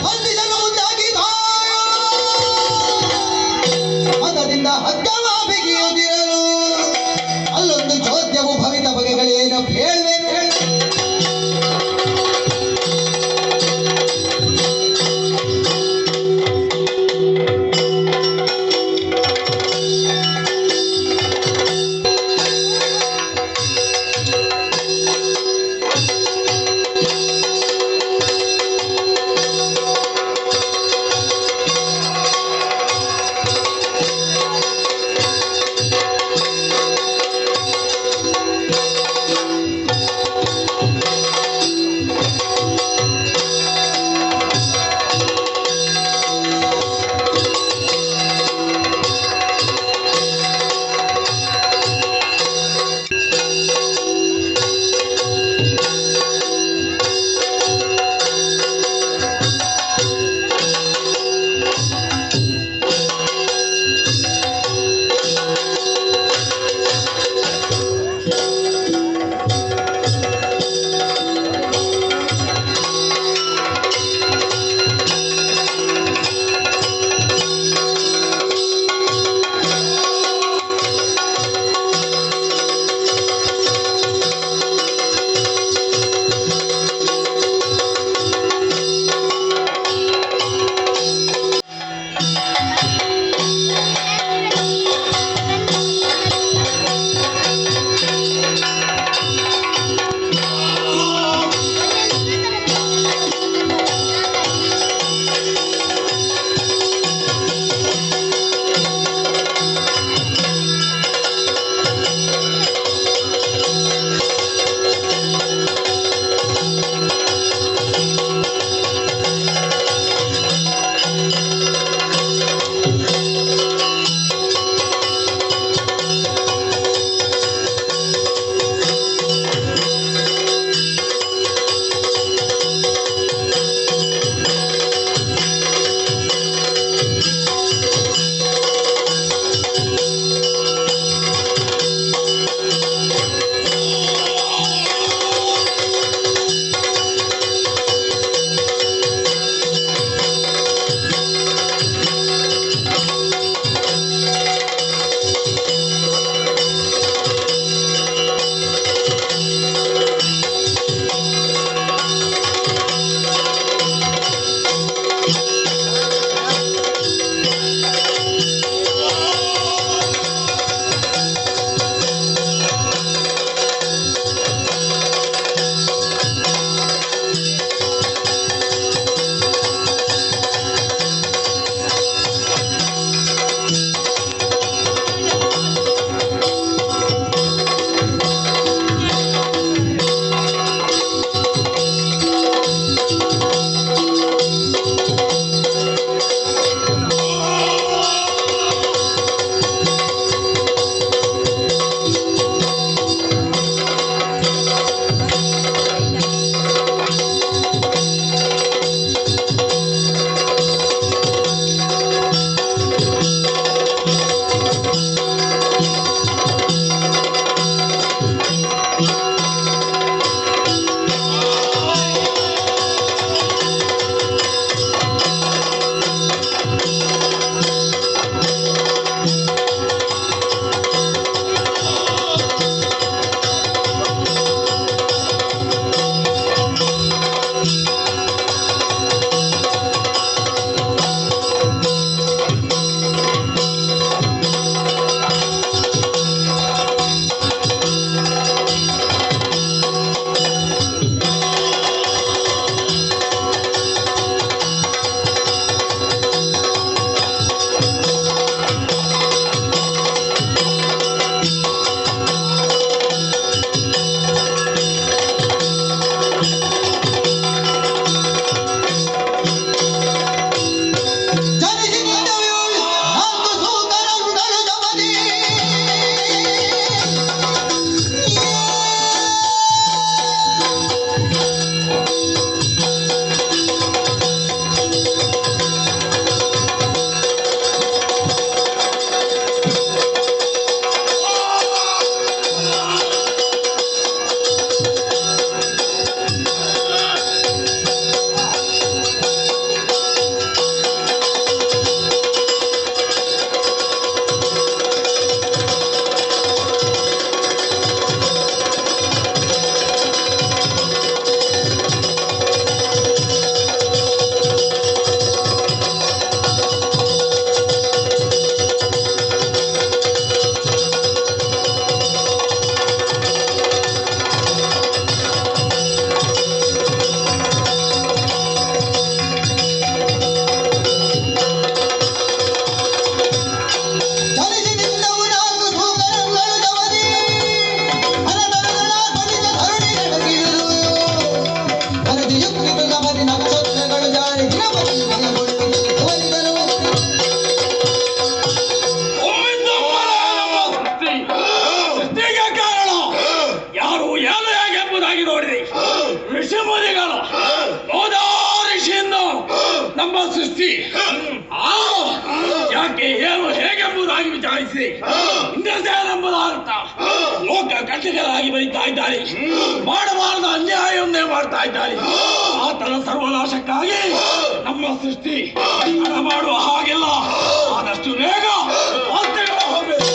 ಬಂಧಿಸಲು ಮುಂದಾಗಿದ ಮತದಿಂದ ಹಗ್ಗವ ಬಿಗಿಯುತ್ತಿರಲು ಅಲ್ಲೊಂದು ಚೋದ್ಯವು ಭವಿತ ಬಗೆಗಳೇನು ಕೇಳ್ಬೇಕು ನಮ್ಮ ಸೃಷ್ಟಿ ಯಾಕೆ ಏನು ಹೇಗೆಂಬುದಾಗಿ ವಿಚಾರಿಸಿ ಇಂದ್ರಸೇನೆಂಬುದಾರ್ಥ ಲೋಕ ಕಟ್ಟಿಗಳಾಗಿ ಬರೀತಾ ಇದ್ದಾರೆ. ಮಾಡಬಾರದ ಅನ್ಯಾಯವನ್ನೇ ಮಾಡ್ತಾ ಇದ್ದಾರೆ. ಆತನ ಸರ್ವನಾಶಕ್ಕಾಗಿ ನಮ್ಮ ಸೃಷ್ಟಿ ಮಾಡುವ ಹಾಗೆಲ್ಲ ಆದಷ್ಟು ಬೇಗ ಹೋಗಬೇಕು.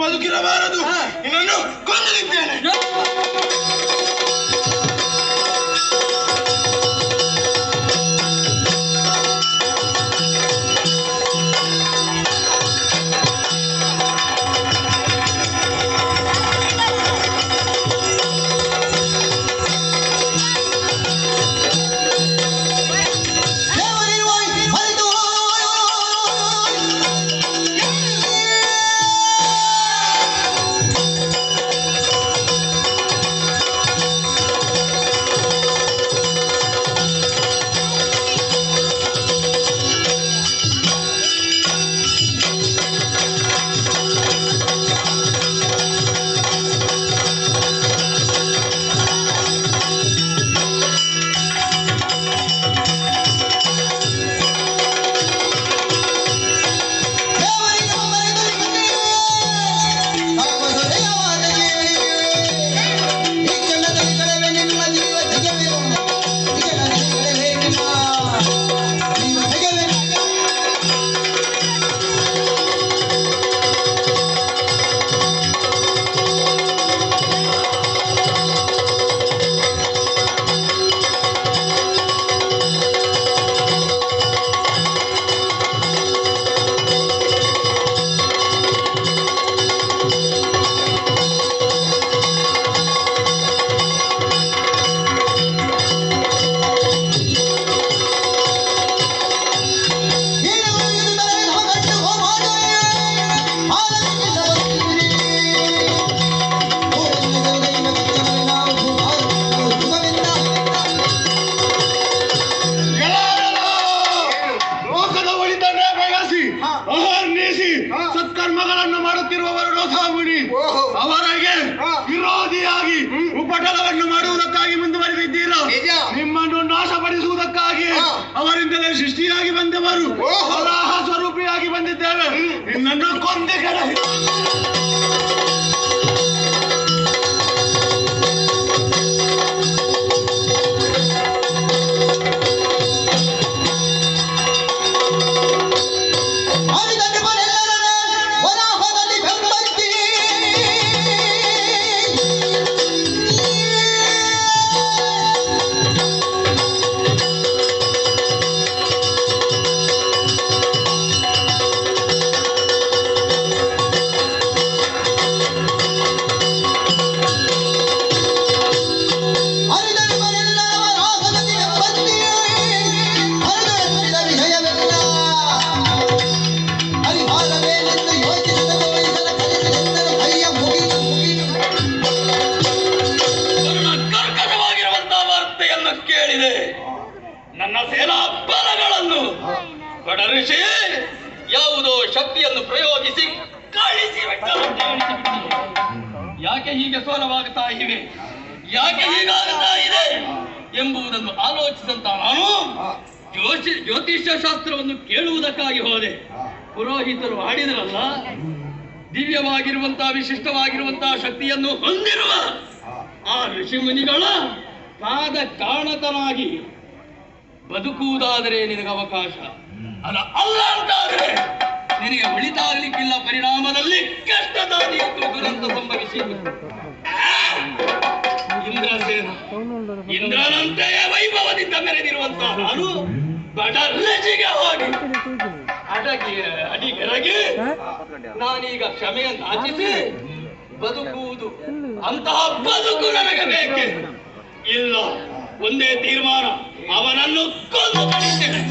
ಬದುಕಿರಬಾರದು, ನಿನ್ನನ್ನು ಕೊಂದಿದ್ದೇನೆ. ಸತ್ಕರ್ಮಗಳನ್ನು ಮಾಡುತ್ತಿರುವವರು ರೋಸಾಮುನಿ ಅವರಿಗೆ ವಿರೋಧಿಯಾಗಿ ಉಪಟಳವನ್ನು ಮಾಡುವುದಕ್ಕಾಗಿ ಮುಂದುವರೆದಿದ್ದೀರಾ. ನಿಮ್ಮನ್ನು ನಾಶಪಡಿಸುವುದಕ್ಕಾಗಿ ಅವರಿಂದಲೇ ಸೃಷ್ಟಿಯಾಗಿ ಬಂದವರು, ವರಾಹ ಸ್ವರೂಪಿಯಾಗಿ ಬಂದಿದ್ದೇವೆ. ನಿನ್ನನ್ನು ಕೊಂದೆ ನನ್ನ ಸೇನಾ ಬಲಗಳನ್ನು ಬಡ ಋಷಿ ಯಾವುದೋ ಶಕ್ತಿಯನ್ನು ಪ್ರಯೋಗಿಸಿ ಯಾಕೆ ಹೀಗೆ ಸೋಲವಾಗುತ್ತಾ ಇವೆ, ಯಾಕೆ ಹೀಗಾಗುತ್ತಾ ಇದೆ ಎಂಬುದನ್ನು ಆಲೋಚಿಸಂತ ನಾನು ಜ್ಯೋತಿಷ್ಯ ಶಾಸ್ತ್ರವನ್ನು ಕೇಳುವುದಕ್ಕಾಗಿ ಹೋದೆ. ಪುರೋಹಿತರು ಆಡಿದರಲ್ಲ, ದಿವ್ಯವಾಗಿರುವಂತಹ ವಿಶಿಷ್ಟವಾಗಿರುವಂತಹ ಶಕ್ತಿಯನ್ನು ಹೊಂದಿರುವ ಆ ಋಷಿ ಮುನಿಗಳ ಪಾದ ಕಾಣತನಾಗಿ ಬದುಕುವುದಾದರೆ ನಿನಗೆ ಅವಕಾಶ ಅಲ್ಲ ಅಂತಾದರೆ ನಿನಗೆ ಒಳಿತಾಗಲಿಕ್ಕಿಲ್ಲ. ಪರಿಣಾಮದಲ್ಲಿ ಕಷ್ಟದಾದಿಯಂತೂ ದುರಂತ ಸಂಭವಿಸಿ ಇಂದ್ರಸೇನ ಇಂದ್ರನಂತೆಯೇ ವೈಭವದಿಂದ ಮೆರೆದಿರುವಂತಹ ನಾನು ಬಡ ಋಷಿಗೆ ಹೋಗಿ ಅಡಿಗೆರಗಿ ನಾನೀಗ ಕ್ಷಮೆಯನ್ನು ಯಾಚಿಸಿ ಬದುಕುವುದು ಅಂತಹ ಬದುಕು ನನಗೆ ಬೇಕೆ ಇಲ್ಲ. ಒಂದೇ ತೀರ್ಮಾನ, ಅವನನ್ನು ಕೊಂದು ಕಡಿತೇನೆ.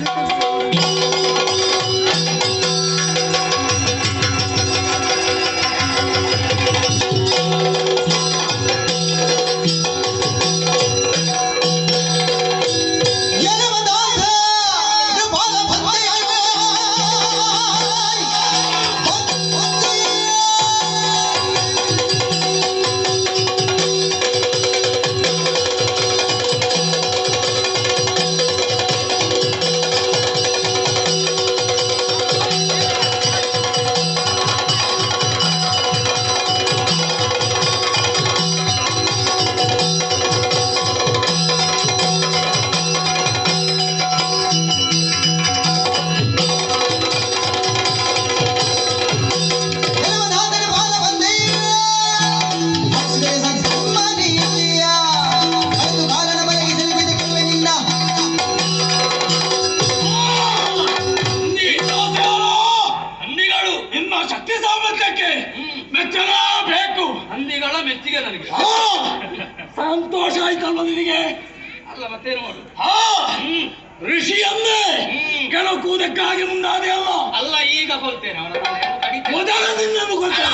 ಮೆಚ್ಚಿಗೆ ನನಗೆ ಸಂತೋಷ ಆಯ್ತಲ್ವ ನಿನಗೆ? ಅಲ್ಲ ಮತ್ತೇನು ಮಾಡು. ಋಷಿಯನ್ನೇ ಕೆಣಕುವುದಕ್ಕಾಗಿ ಮುಂದಾದೆ ಅಲ್ಲ. ಅಲ್ಲ ಈಗ ಕೊಲ್ತೇನೆ ಅವನ ಮೊದಲ ನಿನ್ನನ್ನು ಕೊಲ್ತೇನೆ.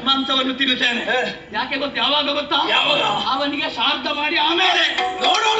ಮಾಂಸವನ್ನು ತಿನ್ನುತ್ತೇನೆ. ಯಾಕೆ ಗೊತ್ತ? ಯಾವಾಗ ಗೊತ್ತಾ? ಯಾವಾಗ? ಅವನಿಗೆ ಶಾಂತ ಮಾಡಿ ಆಮೇಲೆ ನೋಡೋಣ.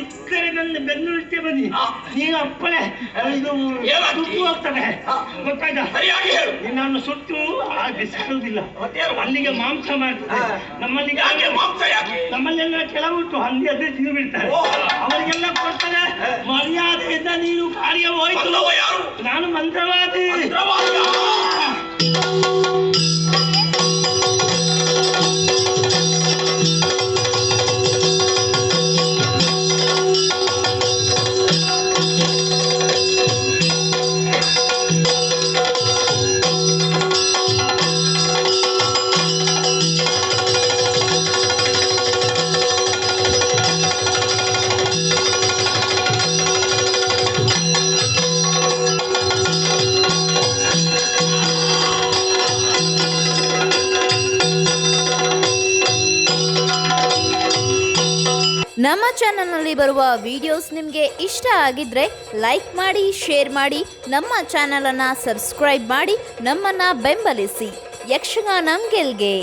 ಇದ್ದರೆ ನನ್ನ ಬೆನ್ನುಳ್ತೆ ಬನ್ನಿ ನೀನು ಅಪ್ಪಳೆ ಇದು ಸುಟ್ಟು ಹೋಗ್ತದೆ ಗೊತ್ತಾಯ್ತಾ ಸರಿಯಾಗಿ ಹೇಳು. ನಾನು ಸುಟ್ಟು ಬಿಸಾಡುವುದಿಲ್ಲ ಅಲ್ಲಿಗೆ ಮಾಂಸ ಮಾಡ್ತದೆ ನಮ್ಮಲ್ಲಿ ಮಾಂಸ ಯಾಕೆ? ನಮ್ಮಲ್ಲೆಲ್ಲ ಕೆಲವುಂಟು ಹಂದಿ ಅದೇ ಜೀವ ಬಿಡ್ತಾರೆ ಅವರಿಗೆಲ್ಲ ಕೊಡ್ತಾರೆ ಮರ್ಯಾದೆಯಿಂದ ನೀನು ಕಾರ್ಯ ಹೋಯ್ತು. ಯಾರು? ನಾನು ಮಂತ್ರವಾದಿ. ನಮ್ಮ ಚಾನಲ್ನಲ್ಲಿ ಬರುವ ವಿಡಿಯೋಸ್ ನಿಮಗೆ ಇಷ್ಟ ಆಗಿದ್ರೆ ಲೈಕ್ ಮಾಡಿ, ಶೇರ್ ಮಾಡಿ, ನಮ್ಮ ಚಾನಲನ್ನು ಸಬ್ಸ್ಕ್ರೈಬ್ ಮಾಡಿ ನಮ್ಮನ್ನು ಬೆಂಬಲಿಸಿ. ಯಕ್ಷಗಾನ ಗೆಲ್ಗೆ.